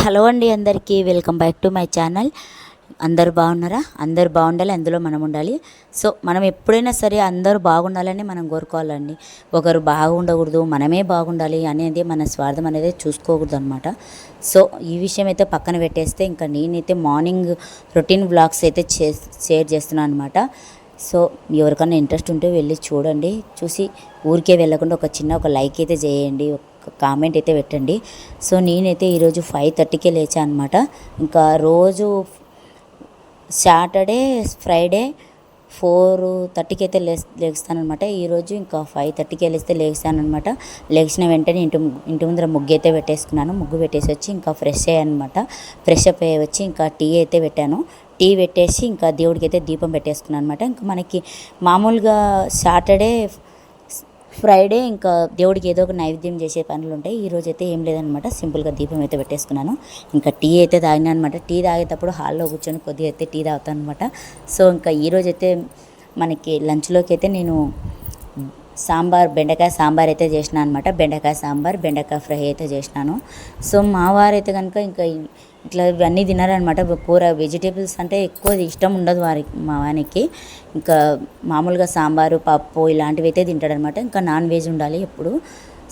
Hello అండి, అందరికీ welcome back to my channel. అందరు బాగున్నారా? అందరు బాగుండాలి, అందులో మనం ఉండాలి. సో మనం ఎప్పుడైనా సరే అందరూ బాగుండాలని మనం కోరుకోవాలండి. ఒకరు బాగుండకూడదు, మనమే బాగుండాలి అనేది మన స్వార్థం అనేది చూసుకోకూడదు అనమాట. సో ఈ విషయం అయితే పక్కన పెట్టేస్తే ఇంకా నేనైతే మార్నింగ్ రొటీన్ వ్లాగ్స్ అయితే షేర్ చేస్తున్నాను అనమాట. సో ఎవరికైనా ఇంట్రెస్ట్ ఉంటే వెళ్ళి చూడండి. చూసి ఊరికే వెళ్ళకుండా ఒక లైక్ అయితే చేయండి, ఒక కామెంట్ అయితే పెట్టండి. సో నేనైతే ఈరోజు 5:30కే లేచాను అనమాట. ఇంకా రోజు సాటర్డే ఫ్రైడే 4:30కి అయితే లేస్తానమాట. ఈరోజు ఇంకా 5:30కి లేస్తానమాట. లేచిన వెంటనే ఇంటి ముందర ముగ్గు అయితే పెట్టేసుకున్నాను. ముగ్గు పెట్టేసి వచ్చి ఇంకా ఫ్రెష్ అయ్యానమాట. ఫ్రెష్ అప్ అయ్యి వచ్చి ఇంకా టీ అయితే పెట్టాను. టీ పెట్టేసి ఇంకా దేవుడికి అయితే దీపం పెట్టేసుకున్నాను అనమాట. ఇంకా మనకి మామూలుగా సాటర్డే ఫ్రైడే ఇంకా దేవుడికి ఏదో ఒక నైవేద్యం చేసే పనులు ఉంటాయి. ఈరోజు అయితే ఏం లేదనమాట, సింపుల్గా దీపం అయితే పెట్టేసుకున్నాను. ఇంకా టీ అయితే తాగినా అనమాట. టీ తాగేటప్పుడు హాల్లో కూర్చొని కొద్దిగా అయితే టీ తాగుతాను అనమాట. సో ఇంకా ఈరోజు అయితే మనకి లంచ్లోకి అయితే నేను బెండకాయ సాంబార్ అయితే చేసిన అనమాట. బెండకాయ సాంబార్, బెండకాయ ఫ్రై అయితే చేసినాను. సో మా వారైతే కనుక ఇంకా ఇట్లా ఇవన్నీ తినారనమాట. కూర వెజిటేబుల్స్ అంటే ఎక్కువ ఇష్టం ఉండదు మా వానికి. ఇంకా మామూలుగా సాంబారు, పప్పు ఇలాంటివి అయితే తింటాడనమాట. ఇంకా నాన్ వెజ్ ఉండాలి ఎప్పుడు.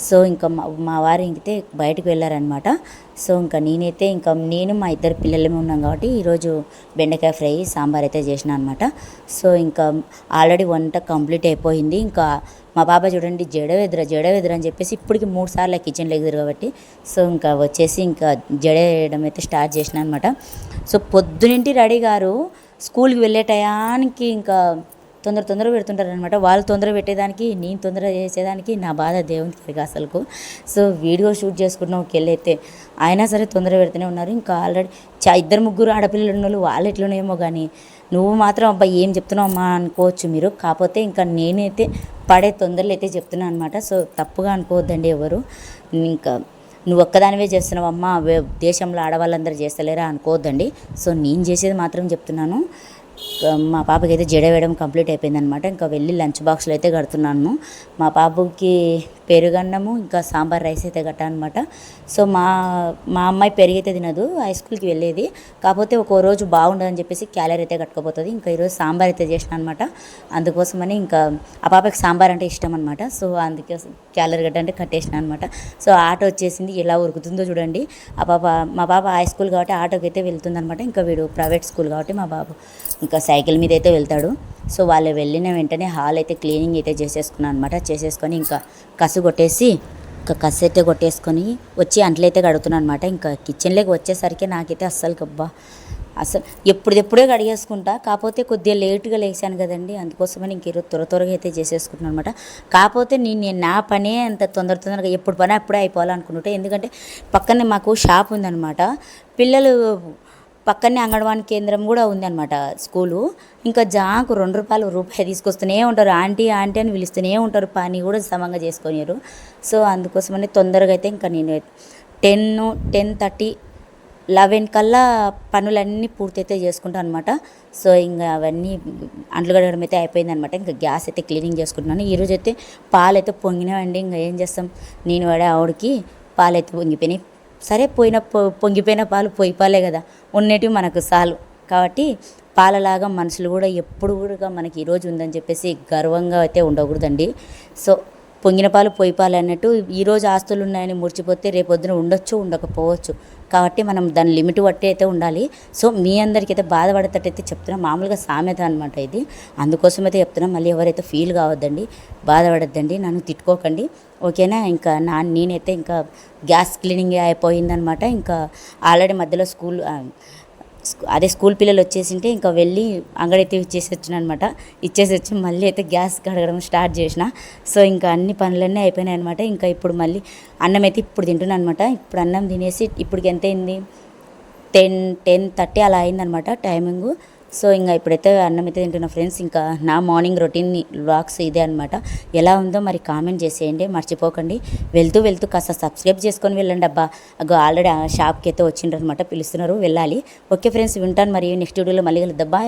సో ఇంకా మా వారు ఇంకైతే బయటకు వెళ్ళారనమాట. సో ఇంకా నేనైతే నేను మా ఇద్దరు పిల్లలమే ఉన్నాం కాబట్టి ఈరోజు బెండకాయ ఫ్రై సాంబార్ అయితే చేసిన అనమాట. సో ఇంకా ఆల్రెడీ వంట కంప్లీట్ అయిపోయింది. ఇంకా మా బాబా చూడండి జడ వెదురు అని చెప్పేసి ఇప్పటికి 3 సార్లు కిచెన్లో ఎగురు కాబట్టి సో ఇంకా వచ్చేసి ఇంకా జడ వేయడం అయితే స్టార్ట్ చేసిన అనమాట. సో పొద్దునింటి రెడీ గారు స్కూల్కి వెళ్ళే టయానికి ఇంకా తొందర పెడుతుంటారు అనమాట. వాళ్ళు తొందర పెట్టేదానికి నేను తొందర చేసేదానికి నా బాధ దేవునికి అసలుకు. సో వీడియో షూట్ చేసుకున్నాం వెళ్ళైతే అయినా సరే తొందర పెడుతూనే ఉన్నారు. ఇంకా ఆల్రెడీ ఇద్దరు ముగ్గురు ఆడపిల్లలు ఉన్న వాళ్ళు వాళ్ళు ఎట్లనేమో కానీ నువ్వు మాత్రం అబ్బాయి ఏం చెప్తున్నావు అమ్మా అనుకోవచ్చు మీరు. కాకపోతే ఇంకా నేనైతే పడే తొందరలు అయితే చెప్తున్నాను అనమాట. సో తప్పుగా అనుకోవద్దండి ఎవరు. ఇంకా నువ్వు ఒక్కదానివే చేస్తున్నావు అమ్మ, దేశంలో ఆడవాళ్ళందరూ చేస్తలేరా అనుకోవద్దండి. సో నేను చేసేది మాత్రం చెప్తున్నాను. మా పాపకి అయితే జడ వేయడం కంప్లీట్ అయిపోయిందనమాట. ఇంకా వెళ్ళి లంచ్ బాక్స్లో అయితే కడుతున్నాను. మా పాపకి పెరుగన్నము ఇంకా సాంబార్ రైస్ అయితే కట్టానమాట. సో మా అమ్మాయి పెరుగైతే తినదు, హై స్కూల్కి వెళ్ళేది. కాకపోతే ఒక్కో రోజు బాగుండదని చెప్పేసి క్యాలరీ అయితే కట్టుకోపోతుంది. ఇంకా ఈరోజు సాంబార్ అయితే చేసిన అనమాట. అందుకోసమని ఇంకా ఆ పాపకి సాంబార్ అంటే ఇష్టం అనమాట. సో అందుకే క్యాలరీ గడ్డ అంటే కట్టేసిన అనమాట. సో ఆటో వచ్చేసింది, ఎలా ఉరుకుతుందో చూడండి. మా పాప హై స్కూల్ కాబట్టి ఆటోకి అయితే వెళ్తుందనమాట. ఇంకా వీడు ప్రైవేట్ స్కూల్ కాబట్టి మా బాబు ఇంకా సైకిల్ మీద అయితే వెళ్తాడు. సో వాళ్ళు వెళ్ళిన వెంటనే హాల్ అయితే క్లీనింగ్ అయితే చేసేసుకున్నాను అనమాట. చేసేసుకొని ఇంకా కసు అయితే కొట్టేసుకొని వచ్చి అంట్లయితే కడుగుతున్నాను అనమాట. ఇంకా కిచెన్లోకి వచ్చేసరికి నాకైతే అసలు ఎప్పుడెప్పుడే కడిగేసుకుంటా. కాకపోతే కొద్దిగా లేట్గా లేచాను కదండి, అందుకోసమని ఇంక ఈరోజు త్వరగా అయితే చేసేసుకుంటున్నాను అనమాట. కాకపోతే నేను నా పనే అంత తొందరగా ఎప్పుడు పని అప్పుడే అయిపోవాలనుకుంటుంటే, ఎందుకంటే పక్కనే మాకు షాప్ ఉందన్నమాట. పిల్లలు పక్కనే అంగన్వాడీ కేంద్రం కూడా ఉందన్నమాట, స్కూలు. ఇంకా జాకు రూపాయి తీసుకొస్తూనే ఉంటారు. ఆంటీ అని పిలుస్తూనే ఉంటారు, పని కూడా సమంగా చేసుకునేరు. సో అందుకోసమని తొందరగా అయితే ఇంకా నేను 10:30 11 కల్లా పనులన్నీ పూర్తి అయితే చేసుకుంటాను అనమాట. సో ఇంకా అవన్నీ అంట్లు కడగడం అయితే అయిపోయిందనమాట. ఇంకా గ్యాస్ అయితే క్లీనింగ్ చేసుకుంటున్నాను. ఈరోజు అయితే పాలు అయితే పొంగినామండి. ఇంకా ఏం చేస్తాం, నేను ఆవిడకి పాలు అయితే పొంగిపోయినాయి. సరే పొంగిపోయిన పాలు పొయ్యి పాలే కదా, ఉన్నటివి మనకు చాలు కాబట్టి పాలలాగా మనుషులు కూడా ఎప్పుడు కూడా మనకి ఈరోజు ఉందని చెప్పేసి గర్వంగా అయితే ఉండకూడదండి. సో పొంగిన పాలు పొయ్యి పాలు అన్నట్టు ఈరోజు ఆస్తులు ఉన్నాయని మురిచిపోతే రేపొద్దున ఉండొచ్చు, ఉండకపోవచ్చు. కాబట్టి మనం దాని లిమిట్ బట్టి అయితే ఉండాలి. సో మీ అందరికీ అయితే బాధపడేటట్టయితే చెప్తున్నాం, మామూలుగా సామెత అనమాట ఇది. అందుకోసం అయితే చెప్తున్నాం. మళ్ళీ ఎవరైతే ఫీల్ కావద్దండి, బాధపడద్దండి, నన్ను తిట్టుకోకండి, ఓకేనా. ఇంకా నేనైతే ఇంకా గ్యాస్ క్లీనింగ్ అయిపోయిందనమాట. ఇంకా ఆల్రెడీ మధ్యలో స్కూల్ పిల్లలు వచ్చేసింటే ఇంకా వెళ్ళి అంగడైతే ఇచ్చేసి వచ్చిన అనమాట. ఇచ్చేసి వచ్చి మళ్ళీ అయితే గ్యాస్ కడగడం స్టార్ట్ చేసిన. సో ఇంకా అన్ని పనులన్నీ అయిపోయినాయి అనమాట. ఇంకా ఇప్పుడు మళ్ళీ అన్నం అయితే ఇప్పుడు తింటున్నాను అనమాట. ఇప్పుడు అన్నం తినేసి ఇప్పటికి ఎంత అయింది, 10:30 అలా అయిందనమాట టైమింగు. సో ఇంకా ఇప్పుడైతే అన్నం అయితే తింటున్నా ఫ్రెండ్స్. ఇంకా నా మార్నింగ్ రొటీన్ వ్లాగ్స్ ఇదే అనమాట. ఎలా ఉందో మరి కామెంట్ చేసేయండి, మర్చిపోకండి. వెళ్తూ కాస్త సబ్స్క్రైబ్ చేసుకొని వెళ్ళండి అబ్బా. ఆల్రెడీ షాప్కి అయితే వచ్చిండ్రు అనమాట, పిలుస్తున్నారు, వెళ్ళాలి. ఓకే ఫ్రెండ్స్, వింటాను. మరి నెక్స్ట్ వీడియోలో మళ్ళీ కలుద్దాం. బాయ్.